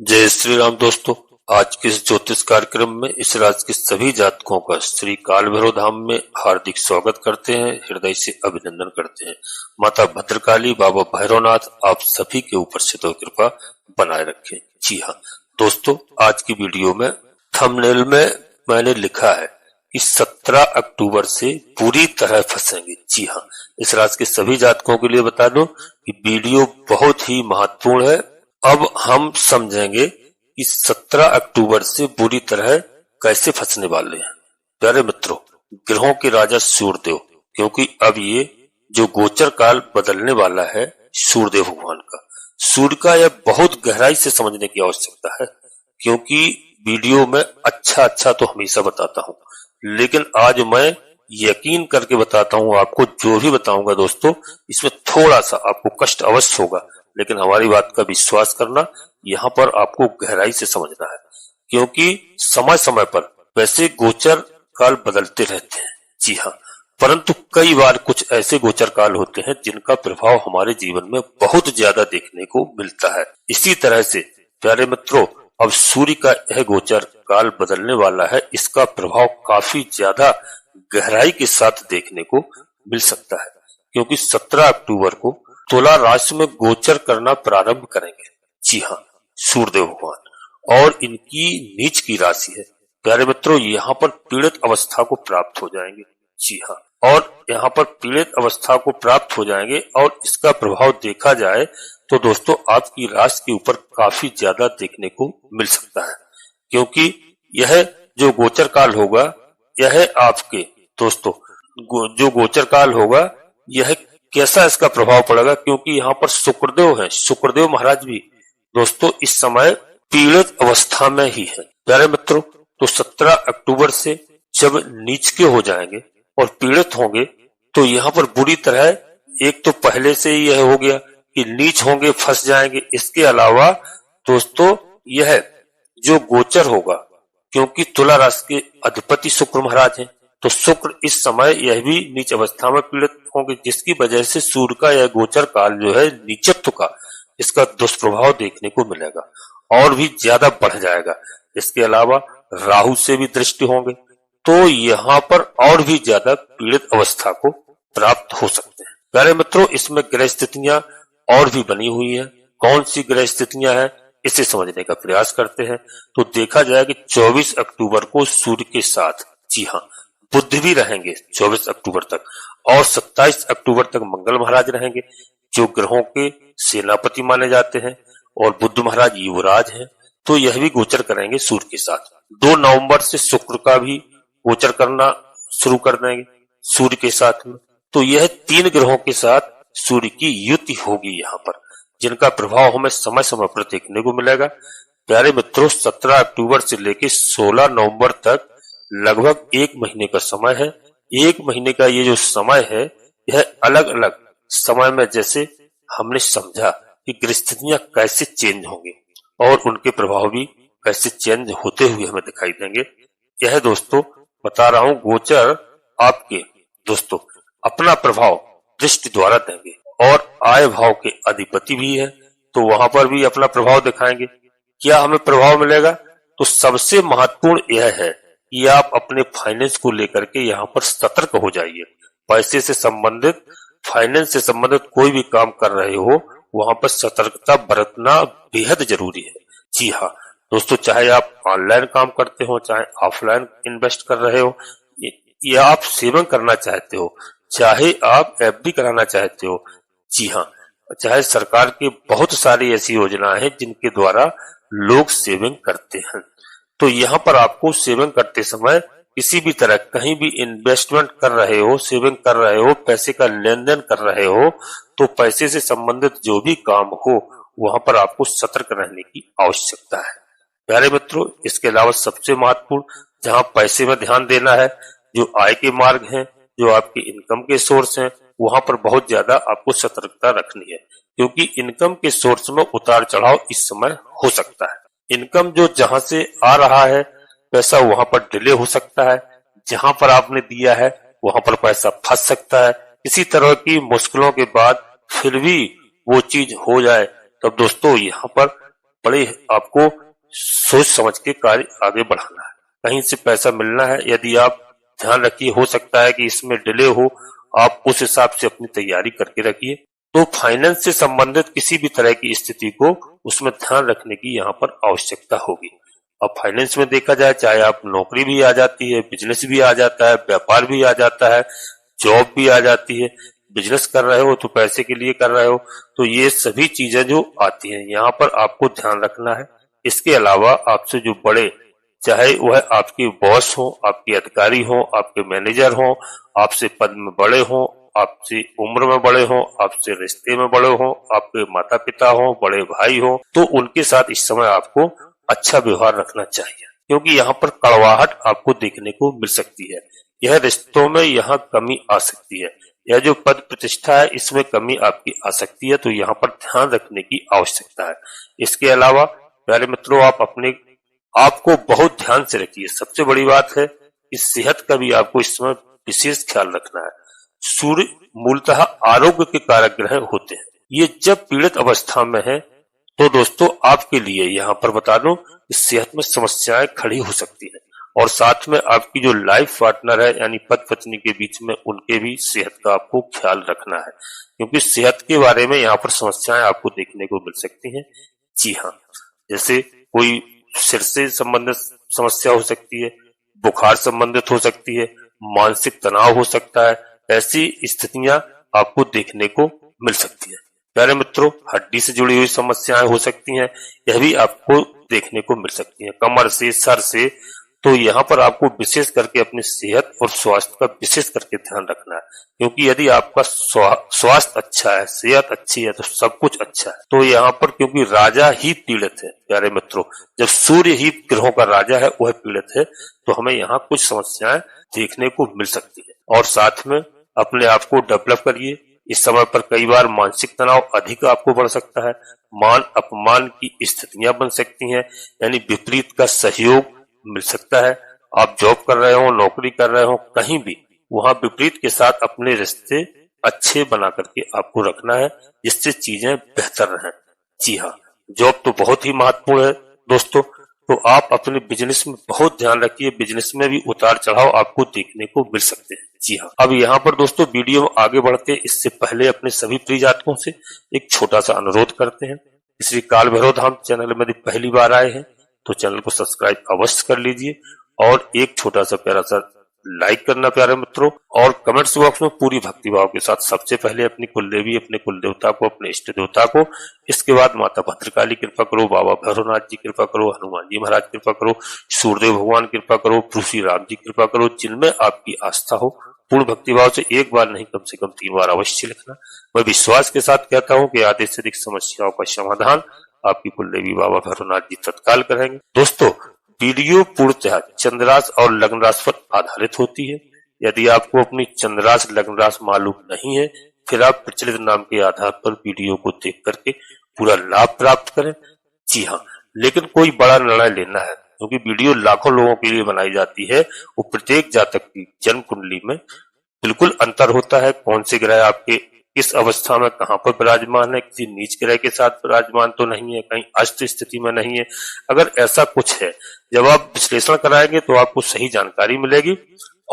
जय श्री राम दोस्तों। आज के इस ज्योतिष कार्यक्रम में इस राशि के सभी जातकों का श्री काल भैरव धाम में हार्दिक स्वागत करते हैं, हृदय से अभिनंदन करते हैं। माता भद्रकाली, बाबा भैरवनाथ आप सभी के ऊपर से तो कृपा बनाए रखें। जी हाँ दोस्तों, आज की वीडियो में थंबनेल में मैंने लिखा है कि 17 अक्टूबर से पूरी तरह फंसेंगे। जी हाँ, इस राशि के सभी जातकों के लिए बता दूं कि वीडियो बहुत ही महत्वपूर्ण है। अब हम समझेंगे कि 17 अक्टूबर से बुरी तरह कैसे फंसने वाले हैं। प्यारे मित्रों, ग्रहों के राजा सूर्यदेव, क्योंकि अब ये जो गोचर काल बदलने वाला है सूर्यदेव भगवान का, सूर्य का यह बहुत गहराई से समझने की आवश्यकता है। क्योंकि वीडियो में अच्छा तो हमेशा बताता हूँ, लेकिन आज मैं यकीन करके बताता हूँ आपको। जो भी बताऊंगा दोस्तों, इसमें थोड़ा सा आपको कष्ट अवश्य होगा, लेकिन हमारी बात का विश्वास करना, यहाँ पर आपको गहराई से समझना है। क्योंकि समय समय पर वैसे गोचर काल बदलते रहते हैं। जी हाँ, परंतु कई बार कुछ ऐसे गोचर काल होते हैं जिनका प्रभाव हमारे जीवन में बहुत ज्यादा देखने को मिलता है। इसी तरह से प्यारे मित्रों, अब सूर्य का यह गोचर काल बदलने वाला है, इसका प्रभाव काफी ज्यादा गहराई के साथ देखने को मिल सकता है। क्योंकि 17 अक्टूबर को तुला राशि में गोचर करना प्रारंभ करेंगे। जी हाँ, सूर्यदेव भगवान, और इनकी नीच की राशि है। प्यारे मित्रों, यहाँ पर पीड़ित अवस्था को प्राप्त हो जाएंगे। जी हाँ, और यहाँ पर पीड़ित अवस्था को प्राप्त हो जाएंगे, और इसका प्रभाव देखा जाए तो दोस्तों आपकी राशि के ऊपर काफी ज्यादा देखने को मिल सकता है। क्योंकि यह जो गोचर काल होगा, यह आपके दोस्तों जो गोचर काल होगा, यह कैसा इसका प्रभाव पड़ेगा। क्योंकि यहाँ पर शुक्रदेव है, शुक्रदेव महाराज भी दोस्तों इस समय पीड़ित अवस्था में ही है। प्यारे मित्रों, तो 17 अक्टूबर से जब नीच के हो जाएंगे और पीड़ित होंगे, तो यहाँ पर बुरी तरह, एक तो पहले से ही यह हो गया कि नीच होंगे, फंस जाएंगे। इसके अलावा दोस्तों यह जो गोचर होगा, क्योंकि तुला राशि के अधिपति शुक्र महाराज हैं, तो शुक्र इस समय यह भी नीच अवस्था में पीड़ित होंगे, जिसकी वजह से सूर्य का यह गोचर काल जो है नीचत्व का, इसका दुष्प्रभाव देखने को मिलेगा और भी ज्यादा बढ़ जाएगा। इसके अलावा राहु से भी दृष्टि होंगे, तो यहाँ पर और भी ज्यादा पीड़ित अवस्था को प्राप्त हो सकते हैं। प्यारे मित्रों, इसमें ग्रह स्थितियां और भी बनी हुई है। कौन सी ग्रह स्थितियां हैं, इसे समझने का प्रयास करते हैं। तो देखा जाए कि 24 अक्टूबर को सूर्य के साथ, जी हाँ, बुध भी रहेंगे 24 अक्टूबर तक, और 27 अक्टूबर तक मंगल महाराज रहेंगे, जो ग्रहों के सेनापति माने जाते हैं, और बुध महाराज युवराज हैं, तो यह भी गोचर करेंगे सूर्य के साथ। 2 नवंबर से शुक्र का भी गोचर करना शुरू कर देंगे सूर्य के साथ में। तो यह 3 ग्रहों के साथ सूर्य की युति होगी यहाँ पर, जिनका प्रभाव हमें समय समय पर देखने को मिलेगा। प्यारे मित्रों, 17 अक्टूबर से लेकर 16 नवंबर तक लगभग 1 महीने का समय है। 1 महीने का ये जो समय है, यह अलग अलग समय में, जैसे हमने समझा कि ग्रहस्थितियां कैसे चेंज होंगी और उनके प्रभाव भी कैसे चेंज होते हुए हमें दिखाई देंगे। यह दोस्तों बता रहा हूं, गोचर आपके दोस्तों अपना प्रभाव दृष्टि द्वारा देंगे, और आय भाव के अधिपति भी है, तो वहां पर भी अपना प्रभाव दिखाएंगे। क्या हमें प्रभाव मिलेगा? तो सबसे महत्वपूर्ण यह है कि आप अपने फाइनेंस को लेकर के यहाँ पर सतर्क हो जाइए। पैसे से संबंधित, फाइनेंस से संबंधित कोई भी काम कर रहे हो, वहां पर सतर्कता बरतना बेहद जरूरी है। जी हाँ दोस्तों, चाहे आप ऑनलाइन काम करते हो, चाहे ऑफलाइन इन्वेस्ट कर रहे हो, या आप सेविंग करना चाहते हो, चाहे आप एफडी कराना चाहते हो, जी हाँ, चाहे सरकार की बहुत सारी ऐसी योजनाएं हैं जिनके द्वारा लोग सेविंग करते हैं। तो यहाँ पर आपको सेविंग करते समय किसी भी तरह कहीं भी इन्वेस्टमेंट कर रहे हो, सेविंग कर रहे हो, पैसे का लेन देन कर रहे हो, तो पैसे से संबंधित जो भी काम हो, वहां पर आपको सतर्क रहने की आवश्यकता है। प्यारे मित्रों, इसके अलावा सबसे महत्वपूर्ण, जहां पैसे में ध्यान देना है, जो आय के मार्ग हैं, जो आपके इनकम के सोर्स हैं, वहां पर बहुत ज्यादा आपको सतर्कता रखनी है। क्योंकि इनकम के सोर्स में उतार चढ़ाव इस समय हो सकता है। इनकम जो जहां से आ रहा है पैसा, वहां पर डिले हो सकता है। जहां पर आपने दिया है वहां पर पैसा फंस सकता है। इसी तरह की मुश्किलों के बाद फिर भी वो चीज हो जाए, तब दोस्तों यहाँ पर बड़े आपको सोच समझ के कार्य आगे बढ़ाना है। कहीं से पैसा मिलना है, यदि आप ध्यान रखिए, हो सकता है कि इसमें डिले हो, आप उस हिसाब से अपनी तैयारी करके रखिए। तो फाइनेंस से संबंधित किसी भी तरह की स्थिति को उसमें ध्यान रखने की यहाँ पर आवश्यकता होगी। अब फाइनेंस में देखा जाए, चाहे आप नौकरी भी आ जाती है, बिजनेस भी आ जाता है, व्यापार भी आ जाता है, जॉब भी आ जाती है, बिजनेस कर रहे हो तो पैसे के लिए कर रहे हो, तो ये सभी चीजें जो आती हैं यहाँ पर आपको ध्यान रखना है। इसके अलावा आपसे जो बड़े, चाहे वह आपके बॉस हो, आपके अधिकारी हो, आपके मैनेजर हो, आपसे पद में बड़े हो, आपसे उम्र में बड़े हो, आपसे रिश्ते में बड़े हो, आपके माता पिता हो, बड़े भाई हो, तो उनके साथ इस समय आपको अच्छा व्यवहार रखना चाहिए, क्योंकि यहाँ पर कड़वाहट आपको देखने को मिल सकती है। यह रिश्तों में यहाँ कमी आ सकती है, यह जो पद प्रतिष्ठा है इसमें कमी आपकी आ सकती है, तो यहाँ पर ध्यान रखने की आवश्यकता है। इसके अलावा प्यारे मित्रों, आप अपने आपको बहुत ध्यान से रखिए। सबसे बड़ी बात है कि सेहत का भी आपको इस समय विशेष ख्याल रखना है। सूर्य मूलतः आरोग्य के कारक ग्रह होते हैं। ये जब पीड़ित अवस्था में है तो दोस्तों आपके लिए यहाँ पर बता दूं, सेहत में समस्याएं खड़ी हो सकती हैं, और साथ में आपकी जो लाइफ पार्टनर है यानी पति पत्नी के बीच में उनके भी सेहत का आपको ख्याल रखना है, क्योंकि सेहत के बारे में यहाँ पर समस्याएं आपको देखने को मिल सकती हैं। जी हाँ, जैसे कोई सिर से संबंधित समस्या हो सकती है, बुखार संबंधित हो सकती है, मानसिक तनाव हो सकता है, ऐसी स्थितियां आपको देखने को मिल सकती है। प्यारे मित्रों, हड्डी से जुड़ी हुई समस्याएं हो सकती हैं, यह भी आपको देखने को मिल सकती हैं, कमर से, सर से। तो यहाँ पर आपको विशेष करके अपनी सेहत और स्वास्थ्य का विशेष करके ध्यान रखना है, क्योंकि यदि आपका स्वास्थ्य अच्छा है, सेहत अच्छी है, तो सब कुछ अच्छा है। तो यहाँ पर क्योंकि राजा ही पीड़ित है प्यारे मित्रों, जब सूर्य ही ग्रहों का राजा है, वह पीड़ित है, तो हमें यहाँ कुछ समस्याएं देखने को मिल सकती है। और साथ में अपने आप को डेवलप करिए। इस समय पर कई बार मानसिक तनाव अधिक आपको बढ़ सकता है, मान अपमान की स्थितियां बन सकती हैं, यानी विपरीत का सहयोग मिल सकता है। आप जॉब कर रहे हो, नौकरी कर रहे हो, कहीं भी वहां विपरीत के साथ अपने रिश्ते अच्छे बना करके आपको रखना है, जिससे चीजें बेहतर रहें। जी हाँ, जॉब तो बहुत ही महत्वपूर्ण है दोस्तों, तो आप अपने बिजनेस में बहुत ध्यान रखिए। बिजनेस में भी उतार चढ़ाव आपको देखने को मिल सकते हैं। जी हाँ, अब यहाँ पर दोस्तों वीडियो में आगे बढ़ते इससे पहले अपने सभी प्रिय जातकों से एक छोटा सा अनुरोध करते हैं। श्री काल भैरव धाम चैनल में यदि पहली बार आए हैं तो चैनल को सब्सक्राइब अवश्य कर लीजिए, और एक छोटा सा प्यारा सा लाइक करना प्यारे मित्रों, और कमेंट्स बॉक्स में पूरी भक्तिभाव के साथ सबसे पहले अपनी कुलदेवी, अपने कुल देवता को, अपने इष्ट देवता को, इसके बाद माता भद्रकाली कृपा करो, बाबा भैरवनाथ जी कृपा करो, हनुमान जी महाराज कृपा करो, सूर्यदेव भगवान कृपा करो, प्रभु श्री राम जी कृपा करो, जिनमें आपकी आस्था हो। पूर्ण भक्तिभाव से एक बार नहीं, कम से कम 3 बार अवश्य लिखना। मैं विश्वास के साथ कहता हूँ कि आधे से अधिक समस्याओं का समाधान आपकी कुलदेवी बाबा भैरवनाथ जी तत्काल करेंगे। दोस्तों, वीडियो पूर्णतः चंद्राश और लग्न राशि पर आधारित होती है। यदि आपको अपनी चंद्राश लग्न राशि मालूम नहीं है, फिर आप प्रचलित नाम के आधार पर वीडियो को देख करके पूरा लाभ प्राप्त करें। जी हाँ, लेकिन कोई बड़ा निर्णय लेना है, क्योंकि वीडियो लाखों लोगों के लिए बनाई जाती है, वो प्रत्येक जातक की जन्म कुंडली में बिल्कुल अंतर होता है। कौन से ग्रह आपके किस अवस्था में कहां पर विराजमान है, किसी नीच ग्रह के साथ विराजमान तो नहीं है, कहीं अष्ट स्थिति में नहीं है। अगर ऐसा कुछ है, जब आप विश्लेषण कराएंगे तो आपको सही जानकारी मिलेगी,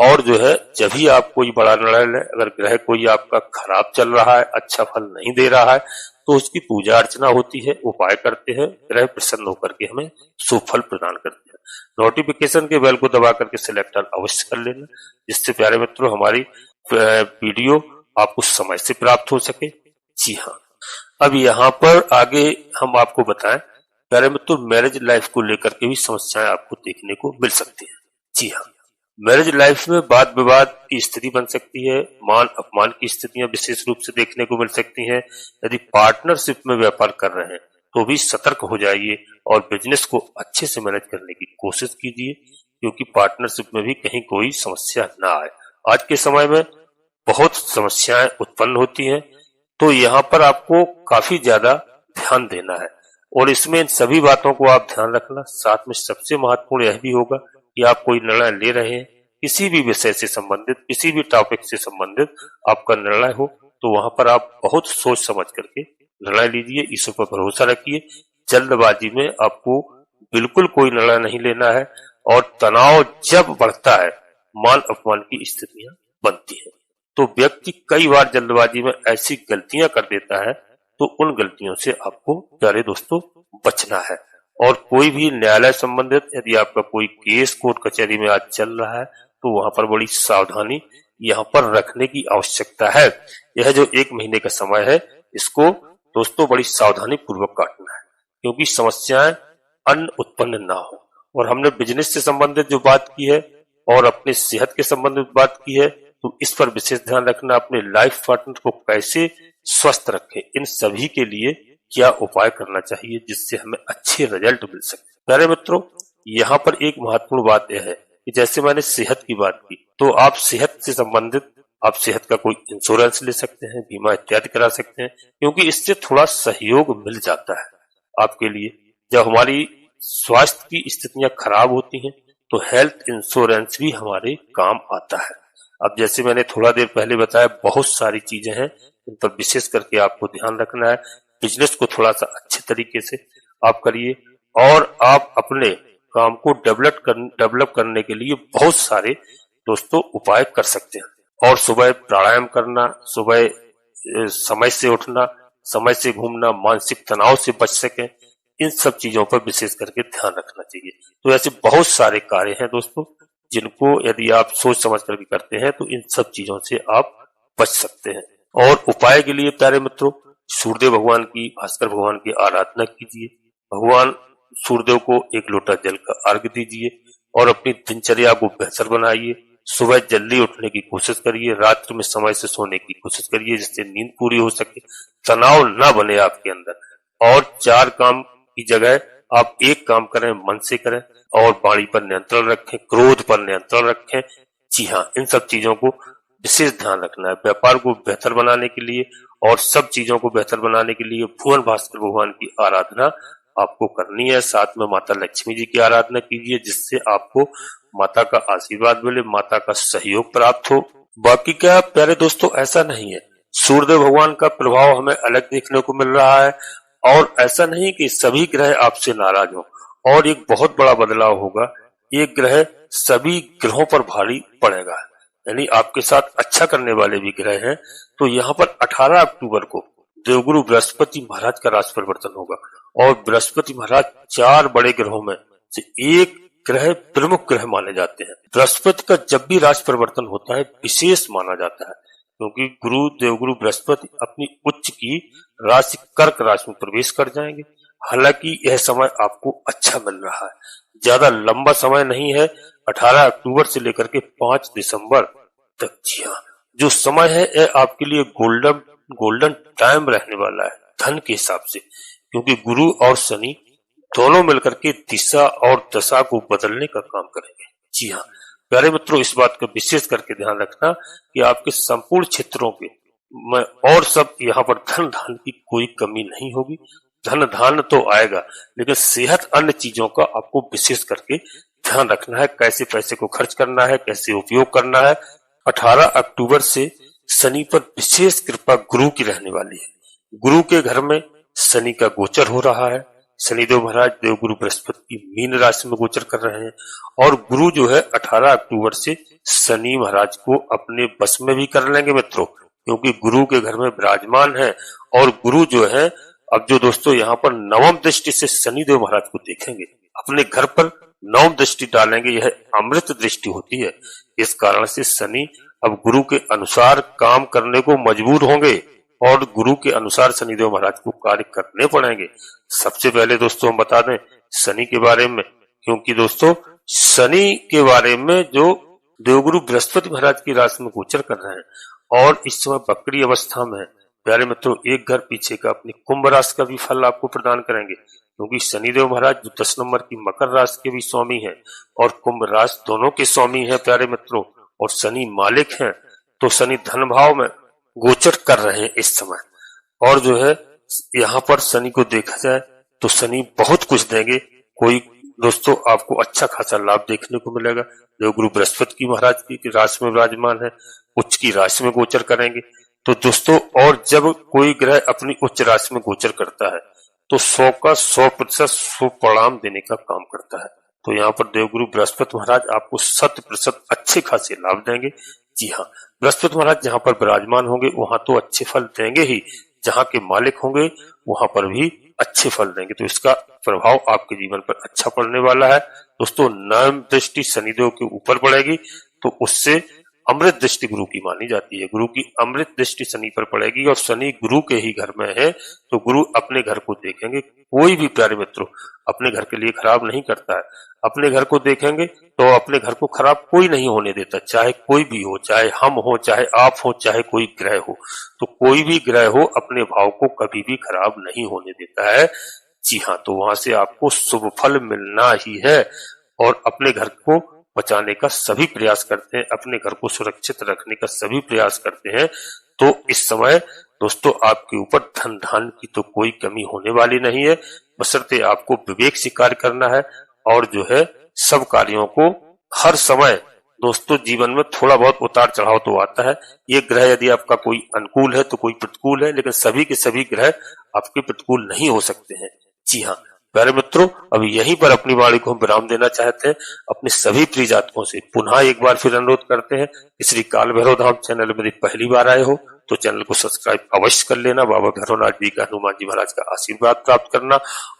और जो है जब भी आप कोई बड़ा निर्णय लें, अगर ग्रह कोई आपका खराब चल रहा है, अच्छा फल नहीं दे रहा है, तो उसकी पूजा अर्चना होती है, उपाय करते हैं, ग्रह प्रसन्न होकर के हमें शुभ फल प्रदान करते हैं। नोटिफिकेशन के बेल को दबा करके सिलेक्ट ऑल अवश्य कर लेना, जिससे प्यारे मित्रों हमारी वीडियो आपको समय से प्राप्त हो सके। जी हाँ, अब यहाँ पर आगे हम आपको बताएं प्यारे मित्रों, मैरिज लाइफ को लेकर के भी समस्याएं आपको देखने को मिल सकती हैं। जी हाँ, मैरिज लाइफ में वाद विवाद की स्थिति बन सकती है, मान अपमान की स्थितियां विशेष रूप से देखने को मिल सकती हैं। यदि पार्टनरशिप में व्यापार कर रहे हैं तो भी सतर्क हो जाइए और बिजनेस को अच्छे से मैनेज करने की कोशिश कीजिए, क्योंकि पार्टनरशिप में भी कहीं कोई समस्या ना आए। आज के समय में बहुत समस्याएं उत्पन्न होती हैं, तो यहाँ पर आपको काफी ज्यादा ध्यान देना है, और इसमें इन सभी बातों को आप ध्यान रखना। साथ में सबसे महत्वपूर्ण यह भी होगा कि आप कोई निर्णय ले रहे हैं, किसी भी विषय से संबंधित, किसी भी टॉपिक से संबंधित आपका निर्णय हो, तो वहां पर आप बहुत सोच समझ करके निर्णय लीजिए, ईश्वर पर भरोसा रखिए, जल्दबाजी में आपको बिल्कुल कोई निर्णय नहीं लेना है और तनाव जब बढ़ता है मान अपमान की स्थितियां बनती हैं। तो व्यक्ति कई बार जल्दबाजी में ऐसी गलतियां कर देता है, तो उन गलतियों से आपको प्यारे दोस्तों बचना है। और कोई भी न्यायालय संबंधित यदि आपका कोई केस कोर्ट कचहरी में आज चल रहा है तो वहां पर बड़ी सावधानी यहाँ पर रखने की आवश्यकता है। यह जो 1 महीने का समय है इसको दोस्तों बड़ी सावधानी पूर्वक काटना है, क्योंकि समस्याएं अन्य उत्पन्न ना हो। और हमने बिजनेस से संबंधित जो बात की है और अपने सेहत के संबंधित बात की है, तो इस पर विशेष ध्यान रखना। अपने लाइफ पार्टनर को कैसे स्वस्थ रखें, इन सभी के लिए क्या उपाय करना चाहिए जिससे हमें अच्छे रिजल्ट मिल सके। प्यारे मित्रों, यहाँ पर एक महत्वपूर्ण बात यह है कि जैसे मैंने सेहत की बात की, तो आप सेहत से संबंधित आप सेहत का कोई इंश्योरेंस ले सकते हैं, बीमा इत्यादि करा सकते हैं, क्योंकि इससे थोड़ा सहयोग मिल जाता है आपके लिए। जब हमारी स्वास्थ्य की स्थितियां खराब होती हैं तो हेल्थ इंश्योरेंस भी हमारे काम आता है। अब जैसे मैंने थोड़ा देर पहले बताया, बहुत सारी चीजें हैं इन पर विशेष करके आपको ध्यान रखना है। बिजनेस को थोड़ा सा अच्छे तरीके से आप करिए और आप अपने काम को डेवलप करने के लिए बहुत सारे दोस्तों उपाय कर सकते हैं। और सुबह प्राणायाम करना, सुबह समय से उठना, समय से घूमना, मानसिक तनाव से बच सकें, इन सब चीजों पर विशेष करके ध्यान रखना चाहिए। तो ऐसे बहुत सारे कार्य हैं दोस्तों जिनको यदि आप सोच समझ करके करते हैं तो इन सब चीजों से आप बच सकते हैं। और उपाय के लिए प्यारे मित्रों, सूर्यदेव भगवान की, भास्कर भगवान की आराधना कीजिए। भगवान सूर्यदेव को 1 लोटा जल का अर्घ्य दीजिए और अपनी दिनचर्या को बेहतर बनाइए। सुबह जल्दी उठने की कोशिश करिए, रात्रि में समय से सोने की कोशिश करिए जिससे नींद पूरी हो सके, तनाव ना बने आपके अंदर। और 4 काम की जगह आप 1 काम करें, मन से करें और वाणी पर नियंत्रण रखें, क्रोध पर नियंत्रण रखें। जी हाँ, इन सब चीजों को विशेष ध्यान रखना है। व्यापार को बेहतर बनाने के लिए और सब चीजों को बेहतर बनाने के लिए भुवन भास्कर भगवान की आराधना आपको करनी है। साथ में माता लक्ष्मी जी की आराधना कीजिए जिससे आपको माता का आशीर्वाद मिले, माता का सहयोग प्राप्त हो। बाकी क्या प्यारे दोस्तों, ऐसा नहीं है, सूर्यदेव भगवान का प्रभाव हमें अलग देखने को मिल रहा है और ऐसा नहीं कि सभी ग्रह आपसे नाराज हो। और एक बहुत बड़ा बदलाव होगा, एक ग्रह सभी ग्रहों पर भारी पड़ेगा, यानी आपके साथ अच्छा करने वाले भी ग्रह हैं। तो यहाँ पर 18 अक्टूबर को देवगुरु बृहस्पति महाराज का राशि परिवर्तन होगा और बृहस्पति महाराज 4 बड़े ग्रहों में से एक ग्रह प्रमुख ग्रह माने जाते हैं। बृहस्पति का जब भी राशि परिवर्तन होता है विशेष माना जाता है, क्योंकि देवगुरु बृहस्पति अपनी उच्च की राशि कर्क राशि में प्रवेश कर जाएंगे। हालांकि यह समय आपको अच्छा मिल रहा है, ज्यादा लंबा समय नहीं है, 18 अक्टूबर से लेकर के 5 दिसंबर तक। जी हाँ, जो समय है यह आपके लिए गोल्डन टाइम रहने वाला है धन के हिसाब से, क्योंकि गुरु और शनि दोनों मिलकर के दिशा और दशा को बदलने का काम करेंगे। जी हाँ प्यारे मित्रों, इस बात का विशेष करके ध्यान रखना कि आपके संपूर्ण क्षेत्रों के में और सब यहाँ पर धन धान की कोई कमी नहीं होगी। धन धान तो आएगा, लेकिन सेहत अन्य चीजों का आपको विशेष करके ध्यान रखना है। कैसे पैसे को खर्च करना है, कैसे उपयोग करना है। 18 अक्टूबर से शनि पर विशेष कृपा गुरु की रहने वाली है। गुरु के घर में शनि का गोचर हो रहा है। शनिदेव महाराज देवगुरु बृहस्पति की मीन राशि में गोचर कर रहे हैं और गुरु जो है 18 अक्टूबर से शनि महाराज को अपने बस में भी कर लेंगे मित्रों, क्योंकि गुरु के घर में विराजमान है। और गुरु जो है अब जो दोस्तों यहाँ पर नवम दृष्टि से शनिदेव महाराज को देखेंगे, अपने घर पर नवम दृष्टि डालेंगे। यह अमृत दृष्टि होती है। इस कारण से शनि अब गुरु के अनुसार काम करने को मजबूर होंगे और गुरु के अनुसार शनिदेव महाराज को कार्य करने पड़ेंगे। सबसे पहले दोस्तों हम बता दें शनि के बारे में, क्योंकि दोस्तों शनि के बारे में जो देवगुरु बृहस्पति महाराज की राशि में गोचर कर रहे हैं और इस समय वक्री अवस्था में है। प्यारे मित्रों, एक घर पीछे का अपनी कुंभ राशि का भी फल आपको प्रदान करेंगे, क्योंकि शनिदेव महाराज जो 10 नंबर की मकर राशि के भी स्वामी हैं और कुंभ राशि दोनों के स्वामी हैं प्यारे मित्रों, और शनि मालिक हैं। तो शनि धन भाव में गोचर कर रहे हैं इस समय। और जो है यहाँ पर शनि को देखा जाए तो शनि बहुत कुछ देंगे। कोई दोस्तों आपको अच्छा खासा लाभ देखने को मिलेगा। देवगुरु बृहस्पति की महाराज की राशि में विराजमान है, उच्च की राशि में गोचर करेंगे। तो दोस्तों और जब कोई ग्रह अपनी उच्च राशि में गोचर करता है तो 100 का 100% शुभ परिणाम देने का काम करता है। तो यहाँ पर देवगुरु बृहस्पति महाराज आपको 100% अच्छे खासे लाभ देंगे। जी हाँ, बृहस्पति महाराज जहाँ पर विराजमान होंगे वहां तो अच्छे फल देंगे ही, जहाँ के मालिक होंगे वहां पर भी अच्छे फल देंगे। तो इसका प्रभाव आपके जीवन पर अच्छा पड़ने वाला है। दोस्तों, नवम दृष्टि शनिदेव के ऊपर पड़ेगी तो उससे अमृत दृष्टि गुरु की मानी जाती है। गुरु की अमृत दृष्टि शनि पर पड़ेगी और शनि गुरु के ही घर में है, तो गुरु अपने घर को देखेंगे। कोई भी प्यारे मित्रों अपने घर के लिए खराब नहीं करता है। अपने घर को देखेंगे तो अपने घर को खराब कोई नहीं होने देता, चाहे कोई भी हो, चाहे हम हो, चाहे आप हो, चाहे कोई ग्रह हो। तो कोई भी ग्रह हो अपने भाव को कभी भी खराब नहीं होने देता है। जी हाँ, तो वहां से आपको शुभ फल मिलना ही है और अपने घर को बचाने का सभी प्रयास करते हैं, अपने घर को सुरक्षित रखने का सभी प्रयास करते हैं। तो इस समय दोस्तों आपके ऊपर धन धान की तो कोई कमी होने वाली नहीं है, बशर्ते आपको विवेक से कार्य करना है और जो है सब कार्यों को हर समय दोस्तों जीवन में थोड़ा बहुत उतार चढ़ाव तो आता है। ये ग्रह यदि आपका कोई अनुकूल है तो कोई प्रतिकूल है, लेकिन सभी के सभी ग्रह आपके प्रतिकूल नहीं हो सकते हैं। जी हाँ प्यारे मित्रों, अभी यहीं पर अपनी वाणी को हम विराम देना चाहते हैं। अपने सभी प्रिय जातकों से पुनः एक बार फिर अनुरोध करते हैं कि श्री काल भैरव धाम चैनल में पहली बार आए हो तो चैनल को सब्सक्राइब अवश्य कर लेना, बाबा भैरवनाथ जी का, हनुमान जी महाराज का आशीर्वाद प्राप्त करना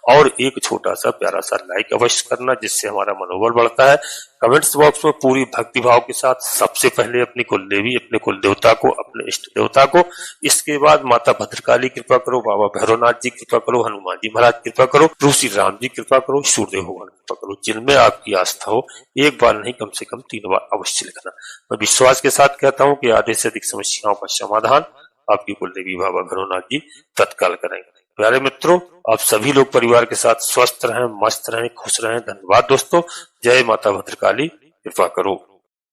और एक छोटा सा प्यारा सा लाइक अवश्य करना, जिससे हमारा मनोबल बढ़ता है। कमेंट्स बॉक्स में पूरी भक्ति भाव के साथ सबसे पहले अपनी कुल देवी, अपने कुल देवता को, अपने इष्ट देवता को, इसके बाद माता भद्रकाली कृपा करो, बाबा भैरवनाथ जी कृपा करो, हनुमान जी महाराज कृपा करो, प्रभु श्री राम जी कृपा करो, सूर्यदेव भगवान कृपा करो। जिनमें आपकी आस्था हो एक बार नहीं कम से कम 3 बार अवश्य लिखना। मैं विश्वास के साथ कहता हूँ कि आधे से अधिक समस्याओं का समाधान आपकी कुलदेवी बाबा भैरवनाथ जी तत्काल करेंगे। प्यारे मित्रों, आप सभी लोग परिवार के साथ स्वस्थ रहें, मस्त रहें, खुश रहें। धन्यवाद दोस्तों। जय माता भद्रकाली, कृपा करो।